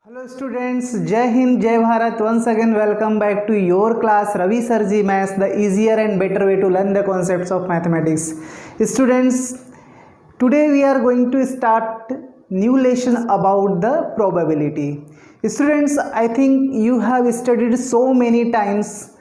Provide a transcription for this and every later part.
Hello students, Jai Hind, Jai Bharat. Once again welcome back to your class Ravi Sarji Maths, the easier and better way to learn the concepts of mathematics. Students, today we are going to start new lesson about the probability. Students, I think you have studied so many times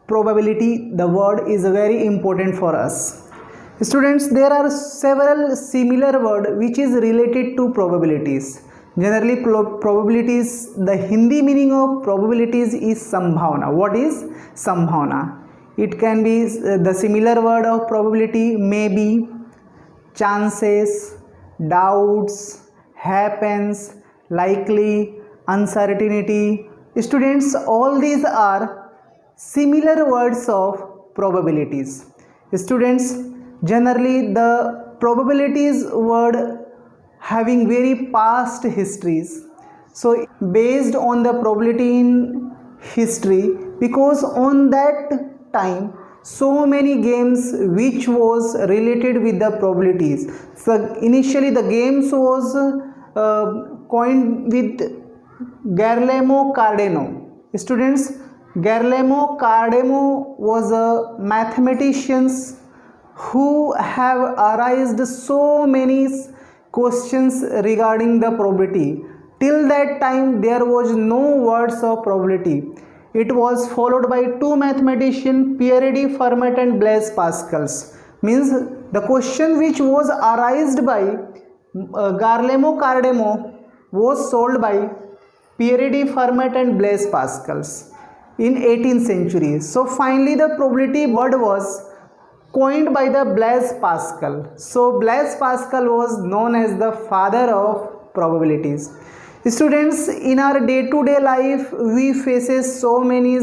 probability. The word is very important for us. Students, there are several similar words which is related to probabilities. Generally, probabilities, the Hindi meaning of probabilities is sambhavana. What is sambhavana? It can be the similar word of probability, maybe, chances, doubts, happens, likely, uncertainty. Students, all these are similar words of probabilities. Students, generally the probabilities word having very past histories, so based on the probability in history, because on that time so many games which was related with the probabilities. So initially the games was coined with Guillermo Cardano. Students, Guillermo Cardano was a mathematician who have arised so many questions regarding the probability. Till that time there was no words of probability. It was followed by two mathematicians, Pierre Fermat and Blaise Pascal. Means the question which was arised by Guillermo Cardano was solved by Pierre Fermat and Blaise Pascal in 18th century. So finally the probability word was coined by the Blaise Pascal. So Blaise Pascal was known as the father of probabilities. Students, in our day-to-day life we faces so many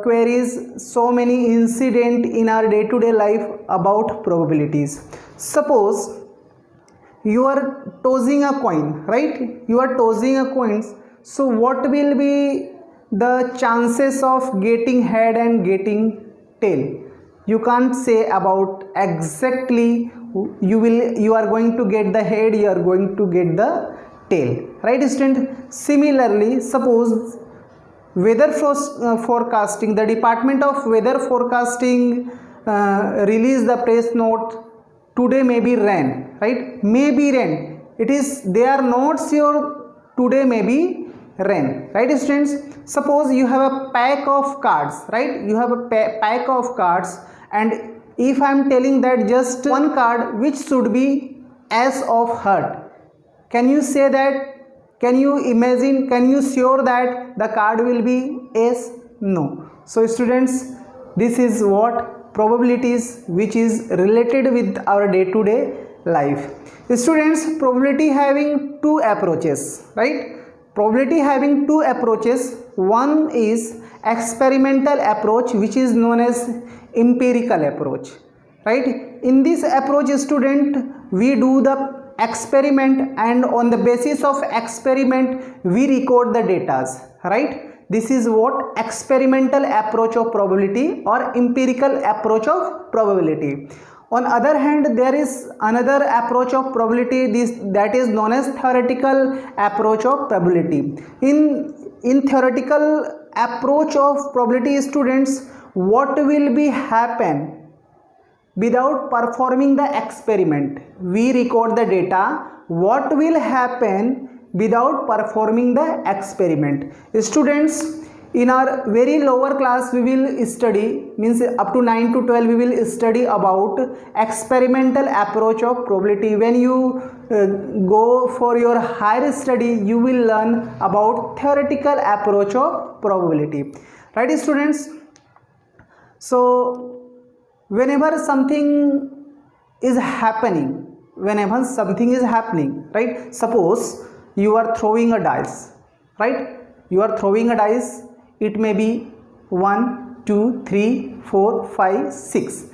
queries, so many incident in our day-to-day life about probabilities. Suppose you are tossing a coin, right? You are tossing a coin. So what will be the chances of getting head and getting tail? You can't say about exactly you are going to get the head, you are going to get the tail, right student? Similarly, suppose weather forecasting, the Department of Weather Forecasting release the press note, today may be rain, right? May be rain. It is, they are not sure today may be rain, right students? Suppose you have a pack of cards, right? You have a pack of cards, and if I am telling that just one card which should be as of heart, can you say that? Can you imagine? Can you sure that the card will be as? No. So students, this is what probabilities which is related with our day-to-day life. Students, probability having two approaches, right? Probability having two approaches. One is experimental approach, which is known as empirical approach, right? In this approach, student, we do the experiment, and on the basis of experiment we record the data, right? This is what experimental approach of probability or empirical approach of probability. On other hand, there is another approach of probability, that is known as theoretical approach of probability. In theoretical approach of probability, students, what will be happen without performing the experiment? We record the data. What will happen without performing the experiment? Students, in our very lower class we will study, means up to 9 to 12 we will study about experimental approach of probability. When you go for your higher study, you will learn about theoretical approach of probability, right students? So whenever something is happening, right? Suppose you are throwing a dice, right? You are throwing a dice. It may be 1, 2, 3, 4, 5, 6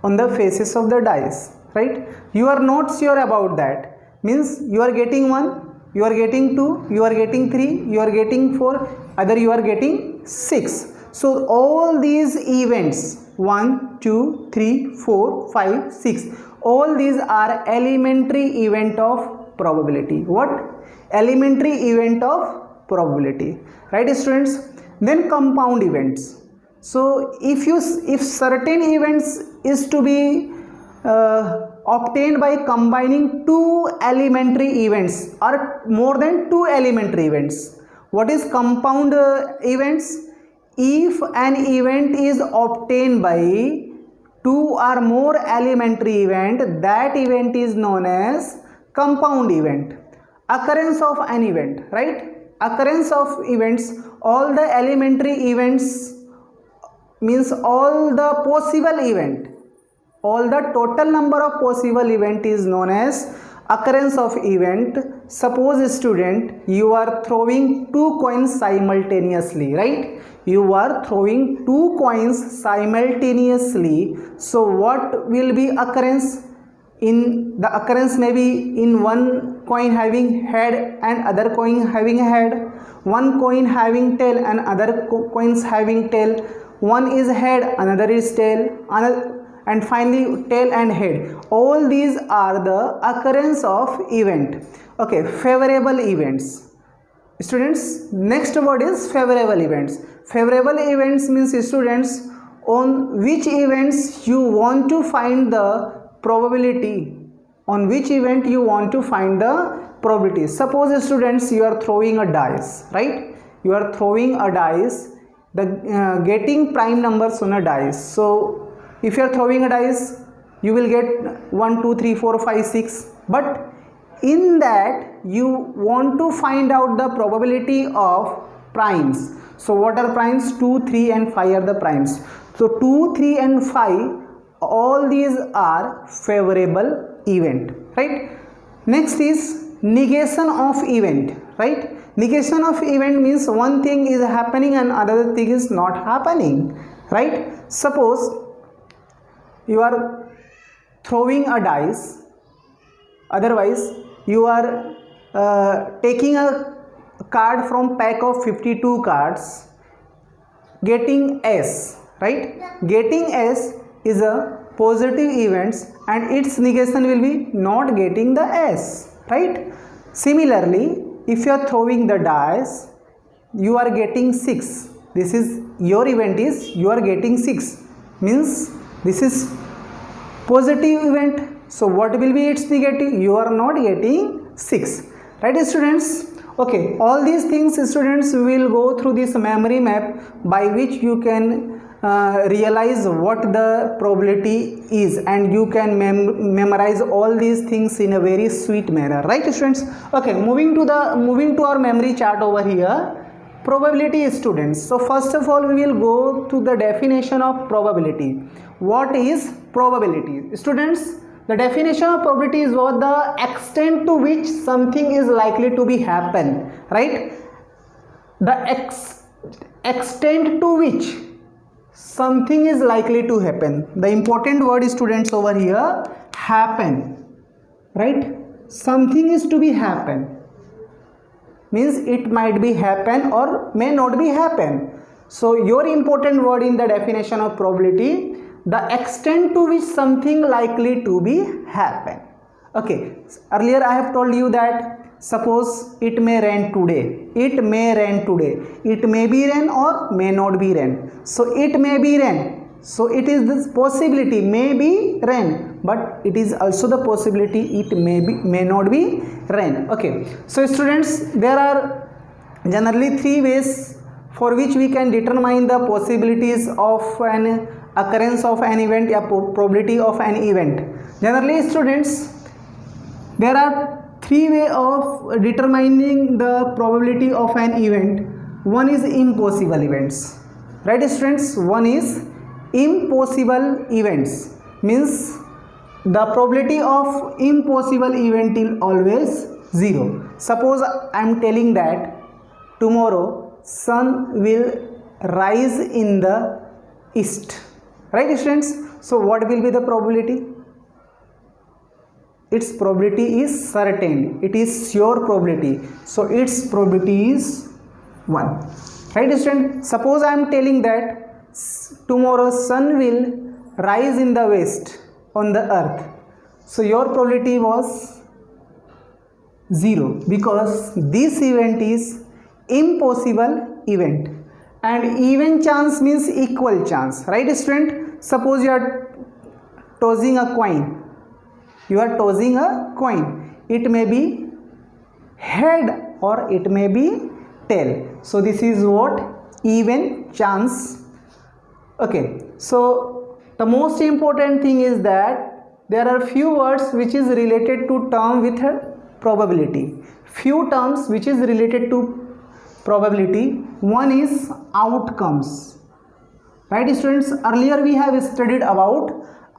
on the faces of the dice, right? You are not sure about that. Means you are getting 1, you are getting 2, you are getting 3, you are getting 4, either you are getting 6. So all these events, 1, 2, 3, 4, 5, 6, all these are elementary event of probability. What? Elementary event of probability, right students? Then compound events. So if certain events is to be obtained by combining two elementary events or more than two elementary events. What is compound events? If an event is obtained by two or more elementary event, that event is known as compound event. Occurrence of an event, right? Occurrence of events, all the elementary events means all the possible event, all the total number of possible event is known as occurrence of event. Suppose student, you are throwing two coins simultaneously, right? You are throwing two coins simultaneously. So what will be occurrence? In the occurrence may be in one coin having head and other coin having head, one coin having tail and other coins having tail, one is head, another is tail, and finally tail and head. All these are the occurrence of event. Okay, favorable events. Students, next word is favorable events. Favorable events means students, on which events you want to find the probability, on which event you want to find the probability. Suppose students, you are throwing a dice, right? You are throwing a dice, the getting prime numbers on a dice. So if you are throwing a dice, you will get 1 2 3 4 5 6, but in that you want to find out the probability of primes. So what are primes? 2 3 and 5 are the primes. So 2 3 and 5, all these are favorable event, right? Next is negation of event, right? Negation of event means one thing is happening and another thing is not happening, right? Suppose you are throwing a dice, otherwise you are taking a card from pack of 52 cards, getting S, right? Getting S is a positive events and its negation will be not getting the S, right? Similarly, if you are throwing the dice, you are getting 6. This is your event is you are getting 6, means this is positive event. So what will be its negative? You are not getting 6, right students? Okay, all these things students will go through this memory map by which you can realize what the probability is, and you can memorize all these things in a very sweet manner, right students? Okay, moving to our memory chart over here. Probability students. So first of all we will go to the definition of probability. What is probability? Students, the definition of probability is what the extent to which something is likely to be happen, right? The extent to which something is likely to happen. The important word is students over here, happen, right? Something is to be happen, means it might be happen or may not be happen. So your important word in the definition of probability, the extent to which something likely to be happen. Okay, earlier I have told you that suppose it may rain today, it may rain today, it may be rain or may not be rain. So it may be rain, so it is this possibility, may be rain, but it is also the possibility it may not be rain. Okay, so students, there are generally 3 ways for which we can determine the possibilities of an occurrence of an event or probability of an event. Generally students, there are 3 ways of determining the probability of an event. One is impossible events, right students? One is impossible events, means the probability of impossible event is always 0. Suppose I am telling that tomorrow sun will rise in the east, right students? So what will be the probability? Its probability is certain, it is sure probability, so its probability is 1, right student? Suppose I am telling that tomorrow sun will rise in the west on the earth, so your probability was 0, because this event is impossible event. And even chance means equal chance, right student? Suppose you are tossing a coin. You are tossing a coin. It may be head or it may be tail. So this is what? Even chance. Okay, so the most important thing is that there are few words which is related to term with probability. Few terms which is related to probability. One is outcomes, right students? Earlier we have studied about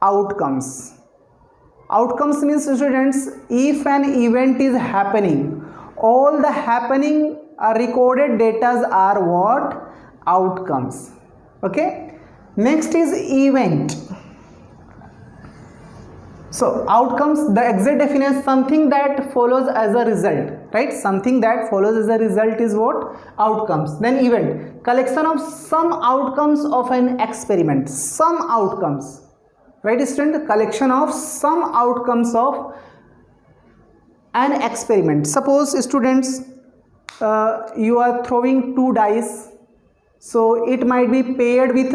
outcomes. Outcomes means, students, if an event is happening, all the happening recorded data are what? Outcomes. Okay, next is event. So outcomes, the exact definition, something that follows as a result, right? Something that follows as a result is what? Outcomes. Then event, collection of some outcomes of an experiment. Some outcomes, right student? Collection of some outcomes of an experiment. Suppose students, you are throwing two dice, so it might be paired with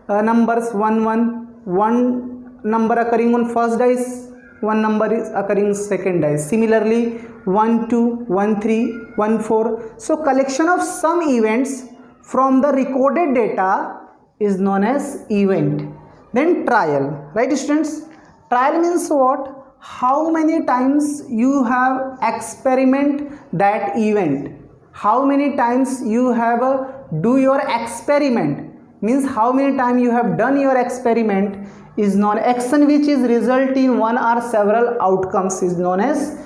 numbers 1 1, one number occurring on first dice, one number is occurring second dice. Similarly 1 2, 1 3, 1 4. So collection of some events from the recorded data is known as event. Then trial, right students? Trial means what? How many times you have experiment that event. How many times you have do your experiment, means how many times you have done your experiment is known. Action which is result in one or several outcomes is known as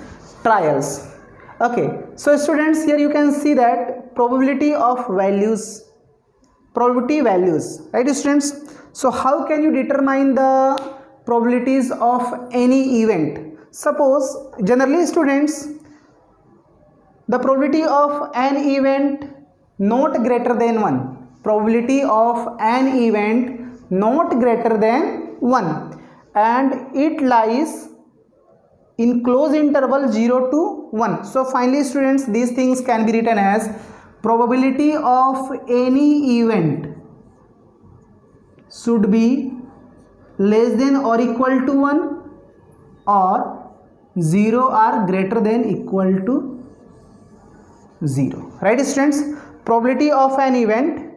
trials. Okay, so students, here you can see that probability of values, probability values, right students? So how can you determine the probabilities of any event? Suppose generally students, the probability of an event not greater than 1, probability of an event not greater than 1, and it lies in close interval 0 to 1. So finally students, these things can be written as probability of any event should be less than or equal to 1 or 0 or greater than equal to 0, right students? Probability of an event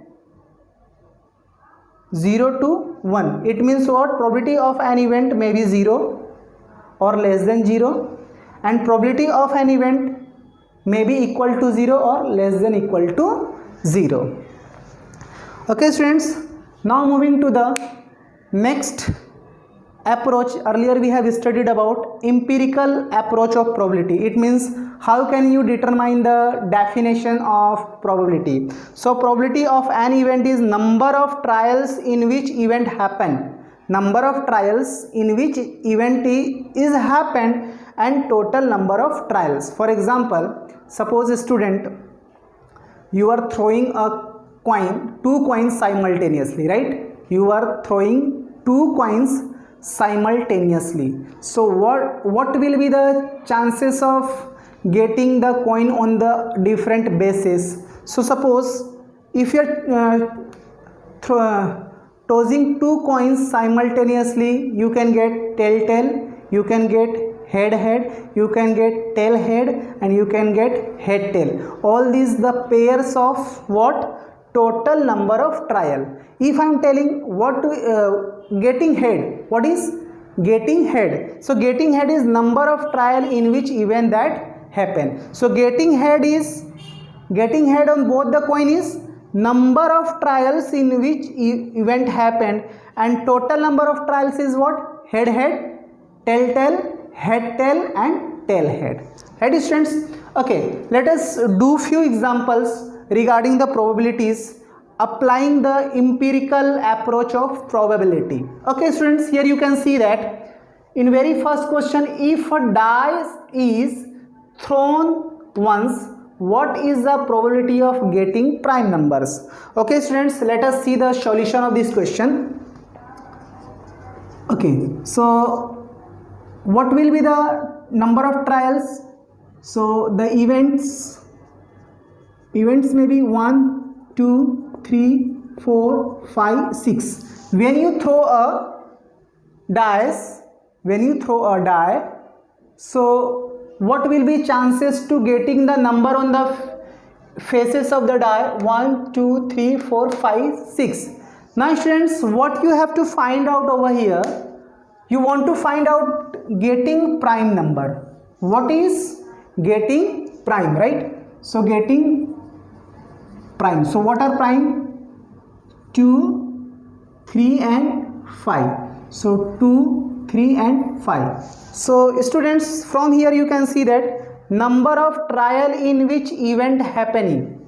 0 to 1, it means what? Probability of an event may be 0 or less than 0, and probability of an event may be equal to 0 or less than equal to 0. Okay students, now moving to the next approach. Earlier we have studied about empirical approach of probability. It means how can you determine the definition of probability. So probability of an event is number of trials in which event happened, number of trials in which event is happened, and total number of trials. For example, suppose a student, you are throwing a coin, two coins simultaneously, right? You are throwing two coins simultaneously. So what will be the chances of getting the coin on the different bases? So suppose if you are tossing two coins simultaneously, you can get tail, you can get head, you can get tail head, and you can get head tail. All these the pairs of what? Total number of trial. If I am telling what to getting head, what is getting head? So getting head is number of trial in which event that happen. So getting head on both the coin is number of trials in which event happened, and total number of trials is what? Head, tail, head, tail, and tail head. Right students? Okay, let us do few examples regarding the probabilities applying the empirical approach of probability. Okay students, here you can see that in very first question, if a dice is thrown once, what is the probability of getting prime numbers? Okay students, let us see the solution of this question. Okay, so what will be the number of trials? So the events may be 1 2 3 4 5 6. When you throw a die, so what will be chances to getting the number on the faces of the die? 1 2 3 4 5 6. Now students, what you have to find out over here, you want to find out getting prime number. What is getting prime, right? So getting prime, so what are prime? 2 3 and 5. So 2 3 and 5. So students, from here you can see that number of trial in which event happening,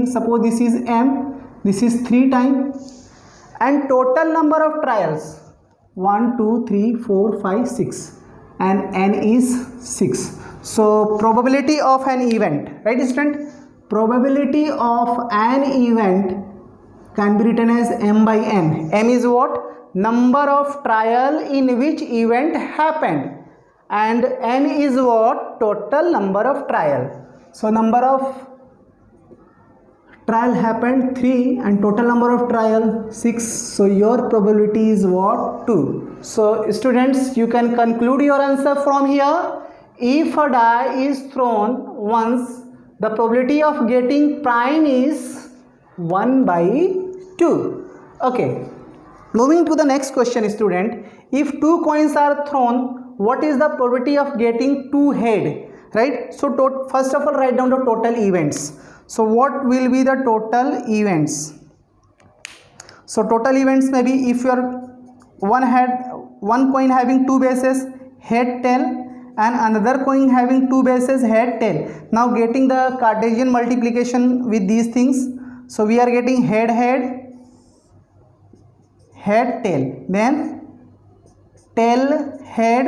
suppose this is m, this is 3 times, and total number of trials 1 2 3 4 5 6, and n is 6. So probability of an event, right student? Probability of an event can be written as m by n. M is what? Number of trial in which event happened, and n is what? Total number of trial. So number of trial happened 3 and total number of trial 6. So your probability is what? 2. So students, you can conclude your answer from here. If a die is thrown once, the probability of getting prime is 1 by 2. Okay, moving to the next question student. If 2 coins are thrown, what is the probability of getting 2 head, right? So first of all, write down the total events. So what will be the total events? So total events may be, if your one coin having 2 bases, head tail, and another coin having 2 bases, head tail. Now getting the Cartesian multiplication with these things, so we are getting head tail, then tail head,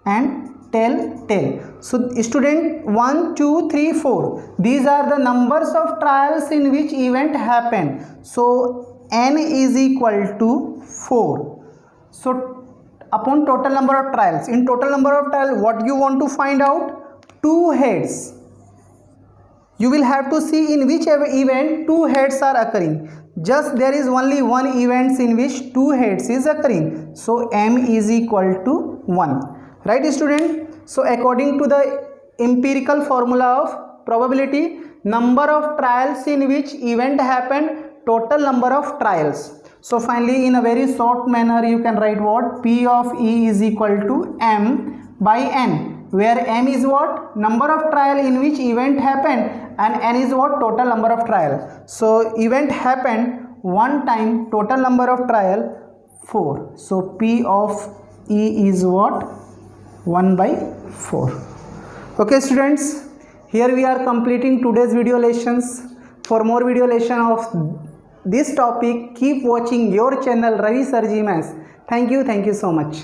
and tail. So student, 1 2 3 4, these are the numbers of trials in which event happened. So n is equal to 4. So upon total number of trials, in total number of trials, what you want to find out? 2 heads. You will have to see in whichever event 2 heads are occurring. Just there is only one event in which 2 heads is occurring. So m is equal to 1, right student? So according to the empirical formula of probability, number of trials in which event happened, total number of trials. So finally, in a very short manner, you can write what? P of E is equal to m by n, where m is what? Number of trial in which event happened, and n is what? Total number of trial. So event happened 1 time, total number of trial 4. So P of E is what? 1 by 4. Okay students, here we are completing today's video lessons. For more video lesson of this topic, keep watching your channel Ravi Sir Ji Maths. Thank you so much.